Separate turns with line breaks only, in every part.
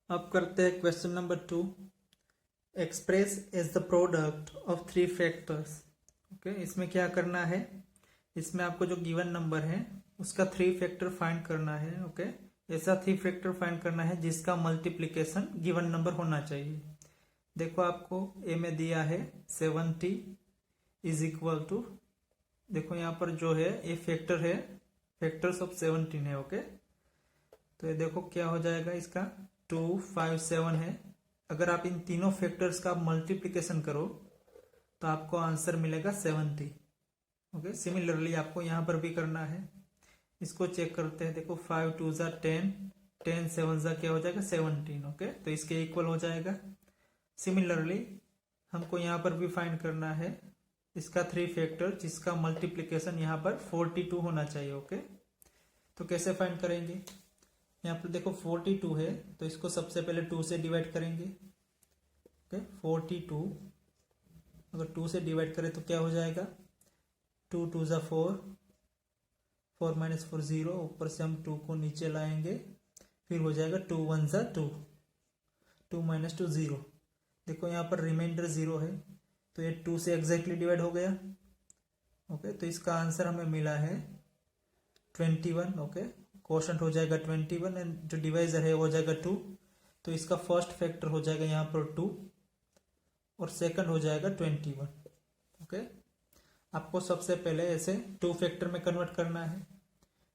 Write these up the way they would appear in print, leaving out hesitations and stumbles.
अब करते हैं question number 2। Express is the product of three factors. Okay, इसमें क्या करना है, इसमें आपको जो गिवन नंबर है उसका थ्री फैक्टर फाइंड करना है। ओके, ऐसा थ्री फैक्टर फाइंड करना है जिसका मल्टीप्लीकेशन गिवन नंबर होना चाहिए। देखो आपको ए में दिया है 70 इज इक्वल टू, देखो यहाँ पर जो है ये फैक्टर है, फैक्टर्स ऑफ 17 है। ओके, तो ये देखो क्या हो जाएगा, इसका 257 है। अगर आप इन तीनों फैक्टर्स का मल्टीप्लिकेशन करो तो आपको आंसर मिलेगा 70। ओके, सिमिलरली आपको यहाँ पर भी करना है। इसको चेक करते हैं। देखो 5 2 ज़ा 10, 10 7 ज़ा क्या हो जाएगा 17। ओके, तो इसके इक्वल हो जाएगा। सिमिलरली हमको यहाँ पर भी फाइंड करना है इसका थ्री फैक्टर जिसका मल्टीप्लिकेशन यहाँ पर 42 होना चाहिए। ओके, तो कैसे फाइंड करेंगे, यहाँ पर देखो 42 है तो इसको सबसे पहले 2 से डिवाइड करेंगे। ओके, 42 अगर 2 से डिवाइड करें तो क्या हो जाएगा, 2 2 ज़ा 4, 4 माइनस 4 0, ऊपर से हम 2 को नीचे लाएंगे, फिर हो जाएगा 2 1 ज़ा 2, 2 माइनस 2 0। देखो यहाँ पर रिमाइंडर 0 है तो ये 2 से एग्जैक्टली डिवाइड हो गया। ओके, तो इसका आंसर हमें मिला है 21। ओके, क्वोशंट हो जाएगा 21 एंड जो डिवाइजर है वो हो जाएगा 2। तो इसका फर्स्ट फैक्टर हो जाएगा यहाँ पर 2 और सेकंड हो जाएगा 21। ओके, आपको सबसे पहले ऐसे 2 फैक्टर में कन्वर्ट करना है।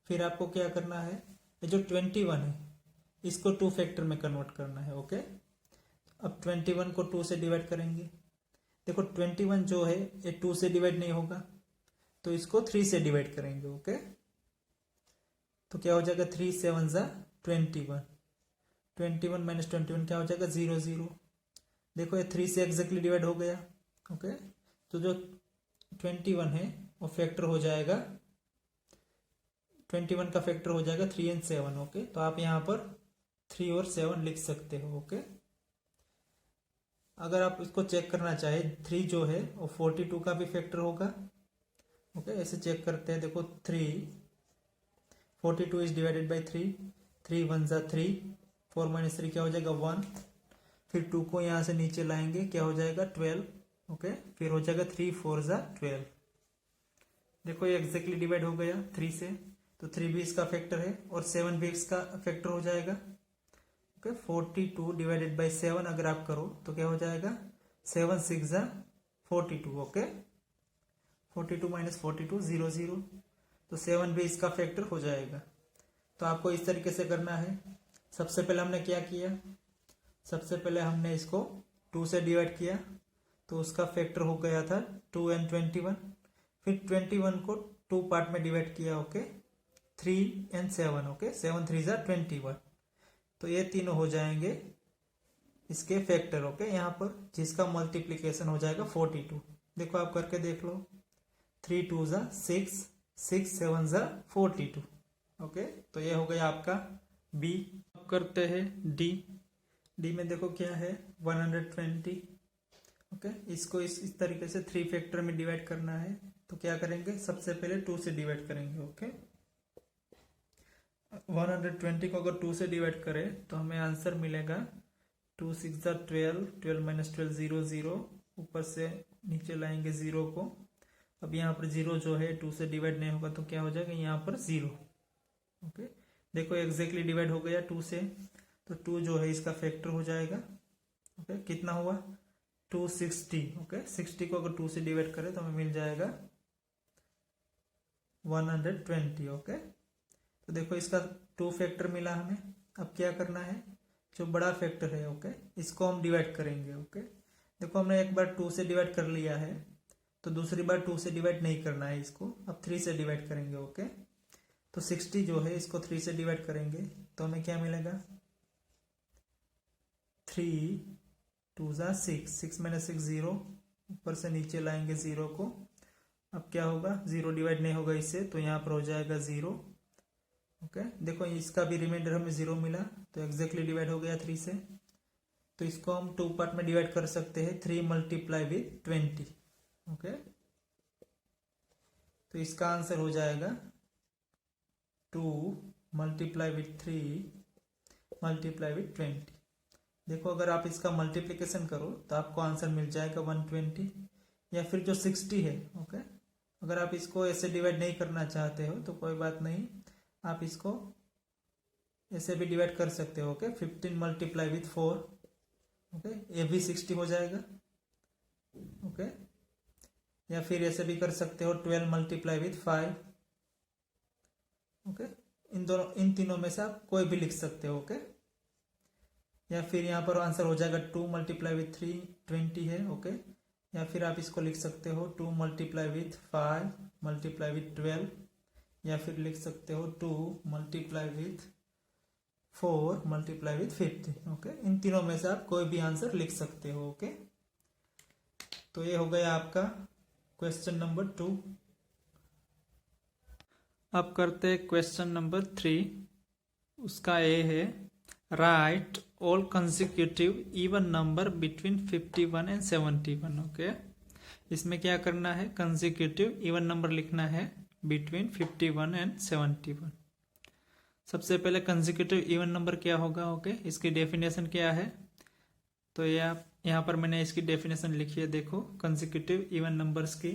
फिर आपको क्या करना है, ये जो 21 है इसको 2 फैक्टर में कन्वर्ट करना है। ओके, अब 21 को 2 से डिवाइड करेंगे। देखो 21 जो है ये 2 से डिवाइड नहीं होगा तो इसको 3 से डिवाइड करेंगे। ओके, तो क्या हो जाएगा 3 7 ज़ा 21, 21 माइनस 21 क्या हो जाएगा 0 0। देखो ये 3 से एग्जैक्टली डिवाइड हो गया। ओके, तो जो 21 है वो फैक्टर हो जाएगा, 21 का फैक्टर हो जाएगा 3 एंड 7। ओके, तो आप यहाँ पर 3 और 7 लिख सकते हो। ओके, अगर आप इसको चेक करना चाहे 3 जो है वो 42 का भी फैक्टर होगा। ओके, ऐसे चेक करते हैं। देखो 42 इज डिवाइडेड बाई 3, 3 1 ज़ा 3, 4 माइनस 3 क्या हो जाएगा 1, फिर 2 को यहाँ से नीचे लाएंगे क्या हो जाएगा 12। ओके, फिर हो जाएगा 3 4 ज़ा 12। देखो ये एग्जैक्टली डिवाइड हो गया 3 से, तो 3 भी इसका फैक्टर है और 7 भी इसका फैक्टर हो जाएगा। ओके, 42 डिवाइडेड बाई 7 अगर आप करो तो क्या हो जाएगा 7 6 ज़ा 42। ओके, 42 माइनस 42 0 0, तो 7 भी इसका फैक्टर हो जाएगा। तो आपको इस तरीके से करना है। सबसे पहले हमने क्या किया, सबसे पहले हमने इसको 2 से डिवाइड किया तो उसका फैक्टर हो गया था 2 एंड 21। फिर 21 को 2 पार्ट में डिवाइड किया। Okay, 3 and 7। ओके, 7 3 ज़ा 21, तो ये तीनों हो जाएंगे इसके फैक्टर। ओके, यहाँ पर जिसका मल्टीप्लीकेशन हो जाएगा 42। देखो आप करके देख लो, 3 2 ज़ा 6, 6 7 ज़ा 42। ओके, तो ये हो गया आपका बी। अब करते हैं डी। डी में देखो क्या है 120। ओके, इसको इस तरीके से 3 फैक्टर में डिवाइड करना है। तो क्या करेंगे, सबसे पहले 2 से डिवाइड करेंगे। ओके, 120 को अगर 2 से डिवाइड करें तो हमें आंसर मिलेगा 2 6 ज़ा 12, 12 माइनस 12 0 0, ऊपर से नीचे लाएंगे 0 को। अब यहाँ पर 0 जो है 2 से डिवाइड नहीं होगा तो क्या हो जाएगा यहाँ पर 0। ओके, देखो एग्जैक्टली डिवाइड हो गया 2 से, तो 2 जो है इसका फैक्टर हो जाएगा। ओके, कितना हुआ 260। ओके, 60 को अगर 2 से डिवाइड करें तो हमें मिल जाएगा 120। ओके, तो देखो इसका 2 फैक्टर मिला हमें। अब क्या करना है, जो बड़ा फैक्टर है ओके इसको हम डिवाइड करेंगे। ओके, देखो हमने एक बार 2 से डिवाइड कर लिया है तो दूसरी बार 2 से डिवाइड नहीं करना है इसको, अब 3 से डिवाइड करेंगे। ओके, तो 60 जो है इसको 3 से डिवाइड करेंगे तो हमें क्या मिलेगा 3 2 ज़ा 6, 6 माइनस 6 0, ऊपर से नीचे लाएंगे 0 को। अब क्या होगा 0 डिवाइड नहीं होगा इससे तो यहाँ पर हो जाएगा 0। ओके, देखो इसका भी रिमाइंडर हमें 0 मिला तो एग्जैक्टली डिवाइड हो गया 3 से। तो इसको हम 2 पार्ट में डिवाइड कर सकते हैं, 3 मल्टीप्लाई विथ 20। ओके, तो इसका आंसर हो जाएगा 2 मल्टीप्लाई विथ 3 मल्टीप्लाई विथ 20। देखो अगर आप इसका मल्टीप्लिकेशन करो तो आपको आंसर मिल जाएगा 120, या फिर जो 60 है। ओके, अगर आप इसको ऐसे डिवाइड नहीं करना चाहते हो तो कोई बात नहीं, आप इसको ऐसे भी डिवाइड कर सकते हो। ओके, 15 मल्टीप्लाई विथ 4, ओके, ये भी 60 हो जाएगा। ओके, या फिर ऐसे भी कर सकते हो 12 मल्टीप्लाई विथ 5। ओके, इन तीनों में से आप कोई भी लिख सकते हो। ओके, या फिर यहाँ पर आंसर हो जाएगा 2 मल्टीप्लाई विथ 3, 20 है। ओके, या फिर आप इसको लिख सकते हो 2 मल्टीप्लाई विथ 5 मल्टीप्लाई विथ 12, या फिर लिख सकते हो 2 multiply with 4 multiply with 50। Okay, इन तीनों में से आप कोई भी आंसर लिख सकते हो। ओके, तो ये हो गया आपका क्वेश्चन नंबर 2। अब करते हैं क्वेश्चन नंबर 3। उसका ए है right all consecutive even number between 51 and 71। Okay, इसमें क्या करना है, कंसेक्यूटिव इवन नंबर लिखना है बिटवीन 51 एंड 71। सबसे पहले कंसेक्यूटिव इवन नंबर क्या होगा। ओके, इसकी डेफिनेशन क्या है, तो ये आप यहाँ पर मैंने इसकी डेफिनेशन लिखी है। देखो कंसेक्यूटिव इवन नंबर्स की,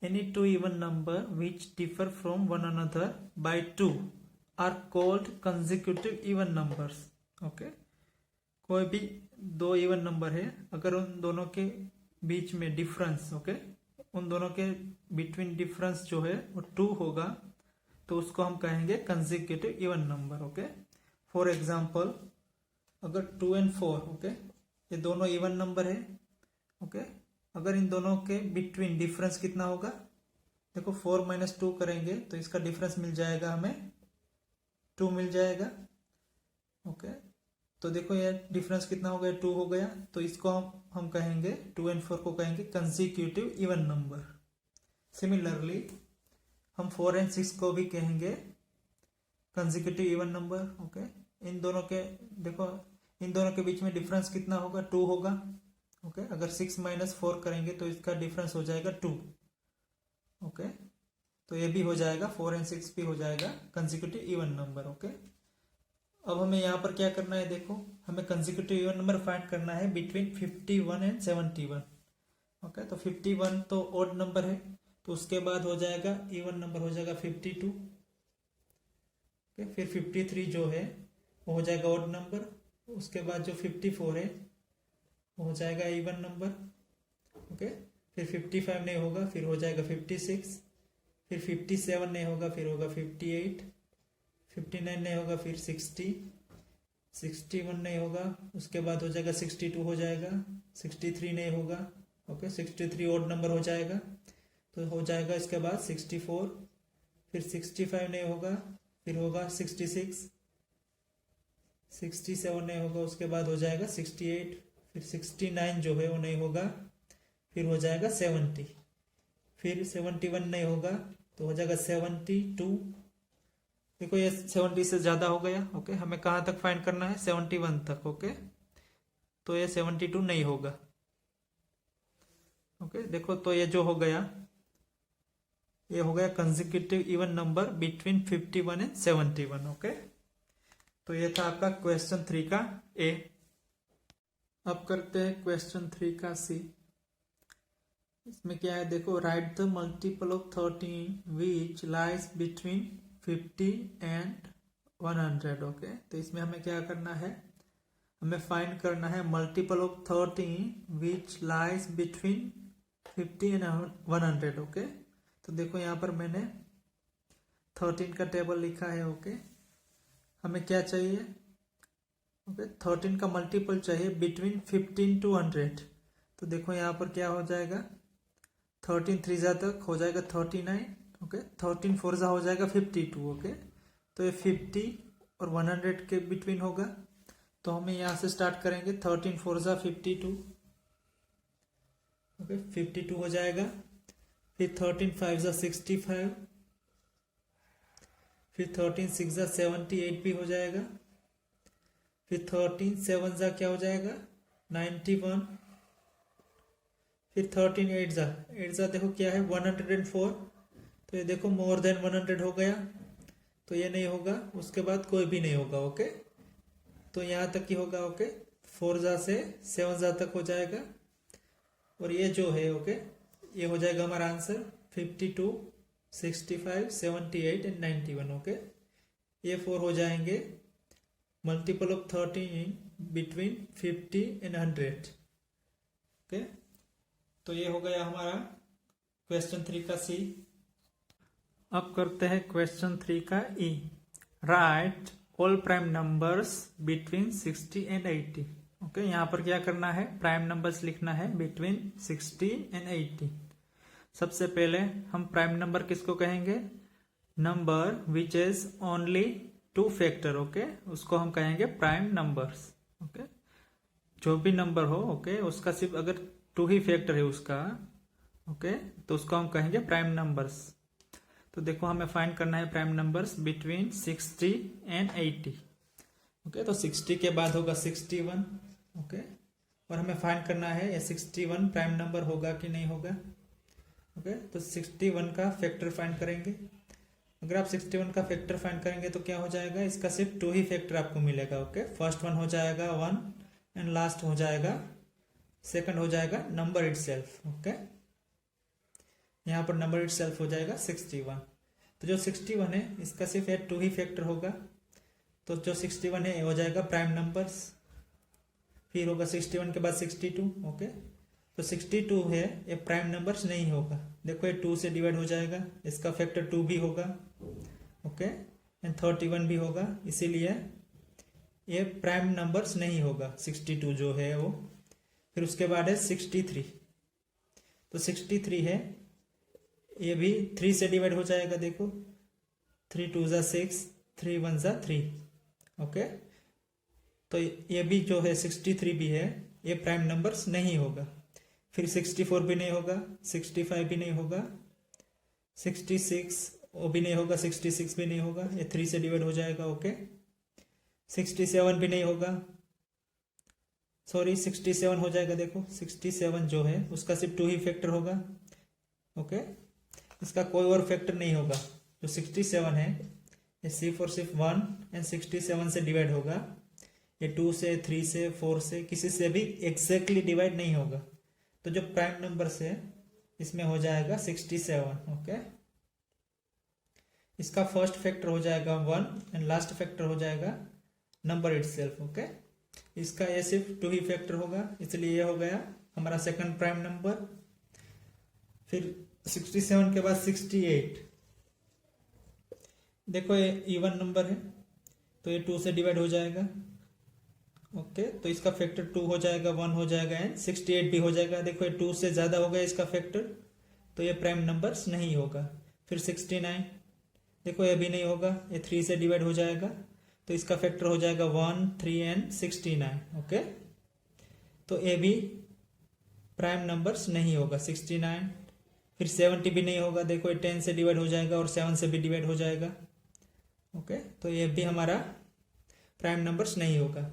any two even number which differ from one another by 2 are called consecutive even numbers. Okay, कोई भी दो इवन नंबर है, अगर उन दोनों के बीच में डिफरेंस, ओके, उन दोनों के बिटवीन डिफरेंस जो है वो 2 होगा, तो उसको हम कहेंगे consecutive even number. Okay, for example अगर 2 एंड 4, ओके, ये दोनों इवन नंबर है। ओके, अगर इन दोनों के बिटवीन डिफरेंस कितना होगा, देखो 4 माइनस 2 करेंगे तो इसका डिफरेंस मिल जाएगा, हमें 2 मिल जाएगा। ओके, तो देखो ये डिफरेंस कितना हो गया, 2 हो गया, तो इसको हम कहेंगे 2 एंड 4 को कहेंगे कंसेक्यूटिव इवन नंबर। सिमिलरली हम 4 एंड 6 को भी कहेंगे कंसेक्यूटिव इवन नंबर। ओके, इन दोनों के देखो इन दोनों के बीच में डिफरेंस कितना होगा, 2 होगा। ओके, अगर 6 माइनस 4 करेंगे तो इसका डिफरेंस हो जाएगा 2। ओके, तो ये भी हो जाएगा, 4 एंड 6 भी हो जाएगा कंसेक्यूटिव इवन नंबर। ओके, अब हमें यहाँ पर क्या करना है, देखो हमें कंसेक्यूटिव इवन नंबर फाइंड करना है बिटवीन 51 एंड 71। ओके, तो 51 तो ऑड नंबर है, तो उसके बाद हो जाएगा इवन नंबर हो जाएगा 52। ओके, फिर 53 जो है वो हो जाएगा ऑड नंबर, उसके बाद जो 54 है वो हो जाएगा इवन नंबर। ओके, फिर 55 नहीं होगा, फिर हो जाएगा 56, फिर 57 नहीं होगा, फिर होगा 58, 59 नहीं होगा, फिर 60, 61 नहीं होगा, उसके बाद हो जाएगा 62 हो जाएगा, 63 नहीं होगा। ओके, 63 ऑड नंबर हो जाएगा, तो हो जाएगा इसके बाद 64, फिर 65 नहीं होगा, फिर होगा 66, 67 नहीं होगा, उसके बाद हो जाएगा 68, फिर 69 जो है वो नहीं होगा, फिर हो जाएगा 70, फिर 71 नहीं होगा तो हो जाएगा 72। देखो ये 70 से ज्यादा हो गया। ओके, हमें कहाँ तक फाइंड करना है, 71 तक। ओके, तो ये 72 नहीं होगा। ओके, देखो तो ये जो हो गया, ये हो गया consecutive even number between 51 and 71। Okay, तो ये था आपका क्वेश्चन 3 का ए। अब करते हैं क्वेश्चन 3 का सी। इसमें क्या है, देखो right the multiple of 13 which lies between 50 and 100। Okay, तो इसमें हमें क्या करना है, हमें फाइंड करना है multiple of 13 which lies between 50 and 100। Okay, तो देखो यहाँ पर मैंने 13 का टेबल लिखा है। ओके, हमें क्या चाहिए, ओके 13 का मल्टीपल चाहिए बिटवीन 15 टू 100। तो देखो यहाँ पर क्या हो जाएगा, 13 3 जा तक हो जाएगा 39। ओके, 13 4 जा हो जाएगा 52। ओके, तो ये 50 और 100 के बिटवीन होगा, तो हमें यहाँ से स्टार्ट करेंगे, 13 4 जा 52। ओके, 52 हो जाएगा, फिर 13 5 जा 65, फिर 13 6 जा 78 भी हो जाएगा, फिर 13 7 जा क्या हो जाएगा 91, फिर 13 8 जा देखो क्या है 104। तो ये देखो मोर देन 100 हो गया, तो ये नहीं होगा, उसके बाद कोई भी नहीं होगा। ओके, तो यहाँ तक ही होगा। ओके, 4 जा से 7 जा तक हो जाएगा। और ये जो है ओके, ये हो जाएगा हमारा आंसर 52, 65, 78 एंड 91। ओके, ये 4 हो जाएंगे multiple of 13 between 50 and 100। Okay, तो ये हो गया हमारा क्वेश्चन 3 का सी। अब करते हैं क्वेश्चन 3 का E. Write all prime numbers between 60 and 80। Okay, यहाँ पर क्या करना है, प्राइम नंबर्स लिखना है बिटवीन 60 एंड 80। सबसे पहले हम प्राइम नंबर किसको कहेंगे, number which is only 2 factor. Okay, उसको हम कहेंगे प्राइम नंबर्स। ओके, जो भी नंबर हो ओके, उसका सिर्फ अगर 2 ही फैक्टर है उसका, ओके, तो उसको हम कहेंगे प्राइम नंबर्स। तो देखो हमें फाइंड करना है prime numbers between 60 and 80। Okay, तो 60 के बाद होगा 61। ओके, और हमें फाइंड करना है ये 61 प्राइम नंबर होगा कि नहीं होगा। ओके, तो 61 का फैक्टर फाइंड करेंगे। अगर आप 61 का फैक्टर फाइंड करेंगे तो क्या हो जाएगा, इसका सिर्फ 2 ही फैक्टर आपको मिलेगा। ओके, फर्स्ट वन हो जाएगा 1 एंड लास्ट हो जाएगा, सेकंड हो जाएगा नंबर इटसेल्फ। ओके, यहाँ पर नंबर इटसेल्फ हो जाएगा 61। तो जो 61 है इसका सिर्फ 2 ही फैक्टर होगा। तो जो 61 है ये हो जाएगा प्राइम नंबर्स। फिर होगा 61 के बाद 62। ओके, तो 62 है ये प्राइम नंबर्स नहीं होगा। देखो ये 2 से डिवाइड हो जाएगा, इसका फैक्टर 2 भी होगा। ओके, एंड 31 भी होगा, इसीलिए ये प्राइम नंबर्स नहीं होगा 62 जो है वो। फिर उसके बाद है 63। तो 63 है, ये भी 3 से डिवाइड हो जाएगा। देखो 3 2 जा 6, 3 1 जा 3। ओके, तो ये भी जो है 63 भी है, ये प्राइम नंबर्स नहीं होगा। फिर 64 भी नहीं होगा, 65 भी नहीं होगा, 66 वो भी नहीं होगा, 66 भी नहीं होगा, ये 3 से डिवाइड हो जाएगा। ओके, 67 भी नहीं होगा, सॉरी 67 हो जाएगा। देखो 67 जो है उसका सिर्फ 2 ही फैक्टर होगा। ओके, इसका कोई और फैक्टर नहीं होगा। जो 67 है ये सिर्फ और सिर्फ 1 एंड 67 से डिवाइड होगा। ये 2 से, 3 से, 4 से, किसी से भी एग्जैक्टली डिवाइड नहीं होगा। तो जो प्राइम नंबर से इसमें हो जाएगा 67। ओके, इसका फर्स्ट फैक्टर हो जाएगा 1 एंड लास्ट फैक्टर हो जाएगा नंबर इटसेल्फ। ओके, इसका ये सिर्फ 2 ही फैक्टर होगा, इसलिए ये हो गया हमारा सेकंड प्राइम नंबर। फिर 67 के बाद 68। देखो ये इवन नंबर है तो ये 2 से डिवाइड हो जाएगा। ओके, तो इसका फैक्टर 2 हो जाएगा, 1 हो जाएगा एंड 68 भी हो जाएगा। देखो ये 2 से ज्यादा हो गया इसका फैक्टर, तो ये प्राइम नंबर्स नहीं होगा। फिर 69, देखो ये भी नहीं होगा, ये 3 से डिवाइड हो जाएगा, तो इसका फैक्टर हो जाएगा 1, 3 एंड 69। ओके, तो ये भी प्राइम नंबर्स नहीं होगा 69। फिर 70 भी नहीं होगा, देखो ये 10 से डिवाइड हो जाएगा और 7 से भी डिवाइड हो जाएगा। ओके, तो ये भी हमारा प्राइम नंबर्स नहीं होगा।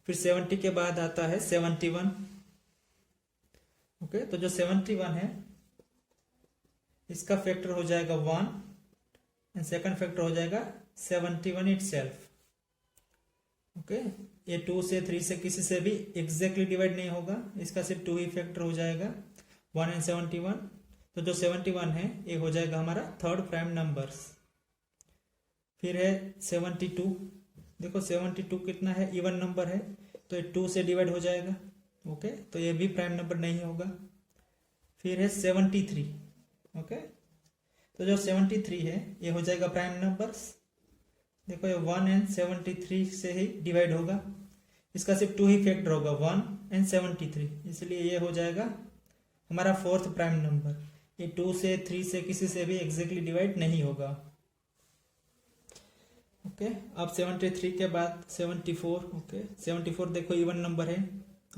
फिर 70 के बाद आता है 71। ओके, तो जो 71 है इसका फैक्टर हो जाएगा 1 एंड सेकंड फैक्टर हो जाएगा 71 इटसेल्फ। ओके, ये 2 से, 3 से, किसी से भी एग्जैक्टली डिवाइड नहीं होगा, इसका सिर्फ 2 ही फैक्टर हो जाएगा, 1 एंड 71। तो जो 71 है ये हो जाएगा हमारा थर्ड प्राइम नंबर्स। फिर है 72। देखो 72 कितना है, इवन नंबर है, तो ये 2 से डिवाइड हो जाएगा। ओके, तो ये भी प्राइम नंबर नहीं होगा। फिर है 73। ओके, तो जो 73 है ये हो जाएगा प्राइम नंबर्स। देखो ये 1 एंड 73 से ही डिवाइड होगा, इसका सिर्फ 2 ही फैक्टर होगा, 1 एंड 73, इसलिए ये हो जाएगा हमारा फोर्थ प्राइम नंबर। ये 2 से, 3 से, किसी से भी एग्जैक्टली डिवाइड नहीं होगा। ओके, अब 73 के बाद 74। ओके, 74 देखो इवन नंबर है।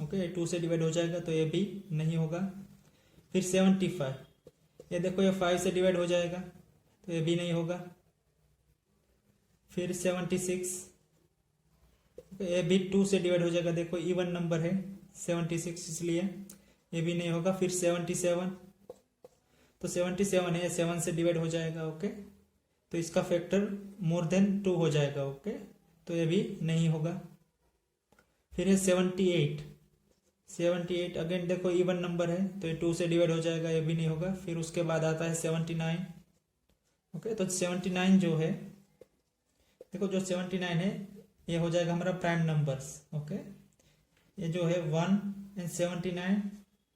ओके, ये 2 से डिवाइड हो जाएगा, तो ये भी नहीं होगा। फिर 75, ये देखो ये 5 से डिवाइड हो जाएगा, तो ये भी नहीं होगा। फिर 76, ये भी 2 से डिवाइड हो जाएगा, देखो इवन नंबर है 76, इसलिए ये भी नहीं होगा। फिर 77, तो 77 है, 7 से डिवाइड हो जाएगा। ओके, तो इसका फैक्टर मोर देन 2 हो जाएगा। ओके, तो ये भी नहीं होगा। फिर है 78, 78 अगेन देखो इवन नंबर है तो ये 2 से डिवाइड हो जाएगा, ये भी नहीं होगा। फिर उसके बाद आता है 79। ओके, तो 79 जो है, देखो जो 79 है ये हो जाएगा हमारा प्राइम नंबर्स। ओके, ये जो है 1 एंड 79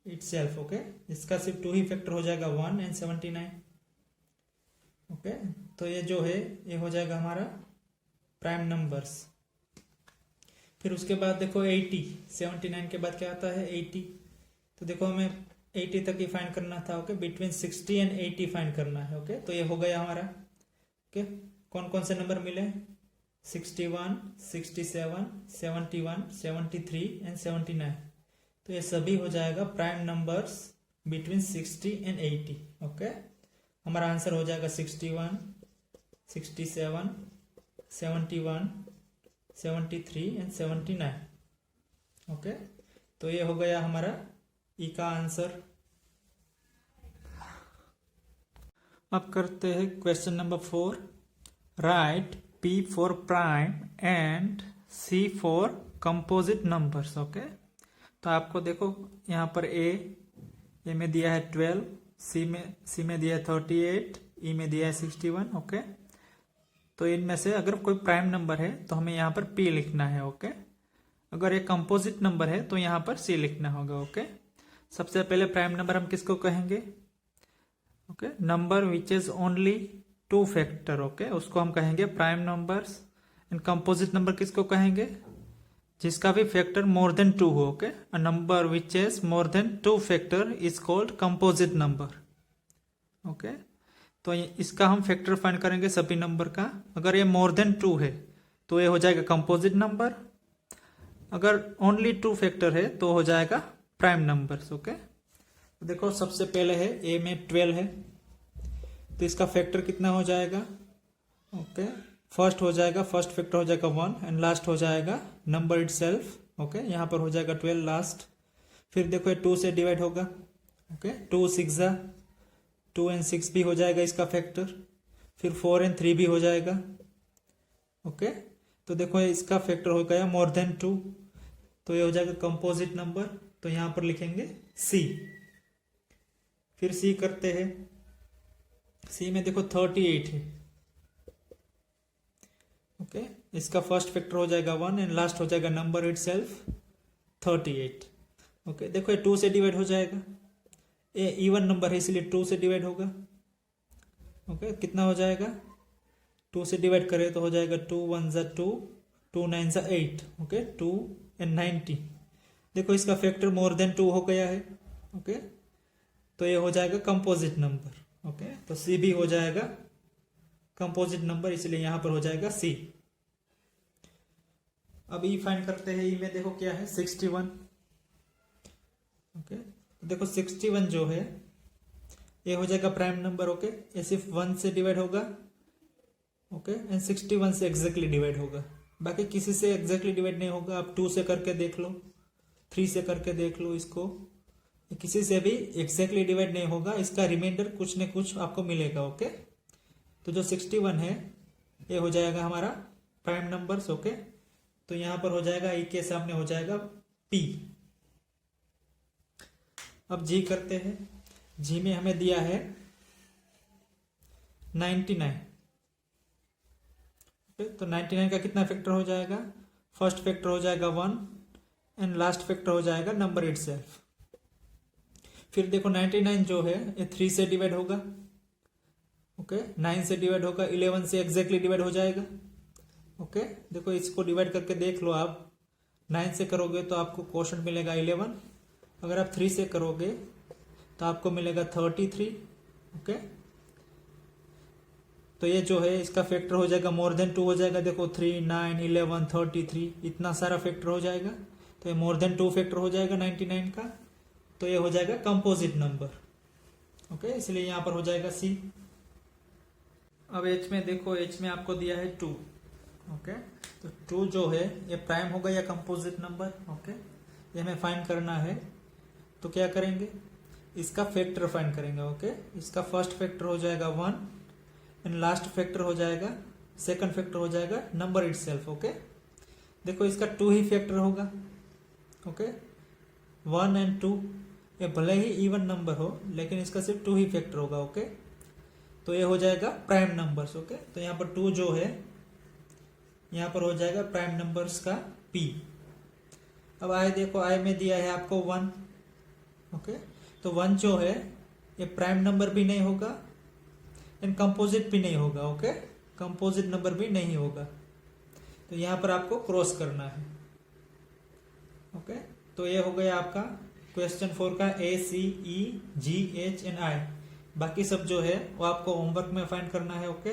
इटसेल्फ। ओके, इसका सिर्फ 2 ही फैक्टर हो जाएगा, 1 एंड 79। ओके, तो ये जो है ये हो जाएगा हमारा प्राइम नंबर्स। फिर उसके बाद देखो 80, 79 के बाद क्या आता है 80। तो देखो हमें 80 तक ही फाइंड करना था। ओके, बिटवीन 60 एंड 80 फाइंड करना है। ओके, तो ये हो गया हमारा। ओके, कौन कौन से नंबर मिले, 61, 67, 71, 73 एंड 79। तो ये सभी हो जाएगा prime numbers between 60 and 80। Okay, हमारा आंसर हो जाएगा 61, 67, 71, 73 एंड 79। ओके, तो ये हो गया हमारा ई का आंसर। अब करते हैं question number 4। Right P for prime and C for composite numbers. Okay, तो आपको देखो यहाँ पर ए में दिया है 12, C में दिया है 38, E में दिया है 61। ओके, तो इनमें से अगर कोई प्राइम नंबर है तो हमें यहाँ पर P लिखना है। ओके, अगर एक कंपोजिट नंबर है तो यहाँ पर C लिखना होगा। ओके, सबसे पहले प्राइम नंबर हम किसको कहेंगे, okay, number which is only 2 factor. Okay, उसको हम कहेंगे prime numbers. And composite number किसको कहेंगे, जिसका भी फैक्टर मोर देन 2 हो। Okay, a number which is more than 2 factor is called composite number. Okay, तो इसका हम फैक्टर फाइंड करेंगे सभी नंबर का। अगर ये मोर देन 2 है तो ये हो जाएगा कंपोजिट नंबर, अगर ओनली 2 फैक्टर है तो हो जाएगा प्राइम नंबर्स। ओके, तो देखो सबसे पहले है ए में 12 है तो इसका फैक्टर कितना हो जाएगा। ओके, फर्स्ट हो जाएगा, फर्स्ट फैक्टर हो जाएगा 1 एंड लास्ट हो जाएगा नंबर इटसेल्फ। ओके, यहाँ पर हो जाएगा 12 लास्ट। फिर देखो ये 2 से डिवाइड होगा। ओके, 2 6 2 एंड 6 भी हो जाएगा इसका फैक्टर। फिर 4 एंड 3 भी हो जाएगा। ओके, तो देखो इसका फैक्टर हो गया मोर देन 2, तो ये हो जाएगा कंपोजिट नंबर। तो यहां पर लिखेंगे C। फिर C करते हैं, C में देखो 38 है। ओके, इसका फर्स्ट फैक्टर हो जाएगा 1 एंड लास्ट हो जाएगा नंबर इटसेल्फ 38। ओके, देखो ये 2 से डिवाइड हो जाएगा, ये इवन नंबर है इसलिए 2 से डिवाइड होगा। ओके, कितना हो जाएगा, 2 से डिवाइड करें तो हो जाएगा 2 1 ज़ा 2, 2 9 ज़ा 8। Okay, 2 and 90। देखो इसका फैक्टर मोर देन 2 हो गया है। ओके, तो ये हो जाएगा कंपोजिट नंबर। ओके, तो C भी हो जाएगा कंपोजिट नंबर, इसलिए यहां पर हो जाएगा C। अब E फाइंड करते हैं। E में देखो क्या है 61। ओके, देखो 61 जो है ये हो जाएगा प्राइम नंबर। ओके, ये सिर्फ 1 से डिवाइड होगा। ओके, एंड 61 से एग्जैक्टली डिवाइड होगा, बाकी किसी से एग्जैक्टली डिवाइड नहीं होगा। आप 2 से करके देख लो, 3 से करके देख लो, इसको किसी से भी एग्जैक्टली डिवाइड नहीं होगा, इसका रिमाइंडर कुछ न कुछ आपको मिलेगा। ओके, तो जो 61 है ये हो जाएगा हमारा प्राइम नंबर्स। ओके, तो यहां पर हो जाएगा E के सामने हो जाएगा P। अब G करते हैं। G में हमें दिया है 99। तो 99 का कितना फैक्टर हो जाएगा, फर्स्ट फैक्टर हो जाएगा 1 एंड लास्ट फैक्टर हो जाएगा नंबर इटसेल्फ। फिर देखो 99 जो है ये 3 से डिवाइड होगा। ओके, 9 से डिवाइड होगा, 11 से एग्जैक्टली डिवाइड हो जाएगा। ओके, देखो इसको डिवाइड करके देख लो आप। 9 से करोगे तो आपको क्वोशंट मिलेगा 11, अगर आप 3 से करोगे तो आपको मिलेगा 33। ओके, तो ये जो है इसका फैक्टर हो जाएगा मोर देन 2 हो जाएगा। देखो 3 9 11 33 इतना सारा फैक्टर हो जाएगा, तो ये मोर देन 2 फैक्टर हो जाएगा 99 का, तो ये हो जाएगा कंपोजिट नंबर। ओके, इसलिए यहां पर हो जाएगा C। अब H में देखो, H में आपको दिया है 2। ओके, तो 2 जो है ये प्राइम होगा या कंपोजिट नंबर। ओके, ये हमें फाइंड करना है, तो क्या करेंगे, इसका फैक्टर फाइंड करेंगे। ओके, इसका फर्स्ट फैक्टर हो जाएगा 1 एंड लास्ट फैक्टर हो जाएगा, सेकंड फैक्टर हो जाएगा नंबर इटसेल्फ। ओके, देखो इसका 2 ही फैक्टर होगा, ओके 1 एंड 2 ये भले ही इवन नंबर हो लेकिन इसका सिर्फ 2 ही फैक्टर होगा। ओके तो ये हो जाएगा प्राइम नंबर्स। ओके तो यहाँ पर 2 जो है यहाँ पर हो जाएगा प्राइम नंबर्स का p। अब आई देखो, आई में दिया है आपको 1। ओके तो 1 जो है ये प्राइम नंबर भी नहीं होगा एंड कंपोजिट भी नहीं होगा। ओके कंपोजिट नंबर भी नहीं होगा, तो यहाँ पर आपको क्रॉस करना है। ओके तो ये हो गया आपका क्वेश्चन 4 का A C E G H and I। बाकी सब जो है वो आपको होमवर्क में फाइंड करना है। ओके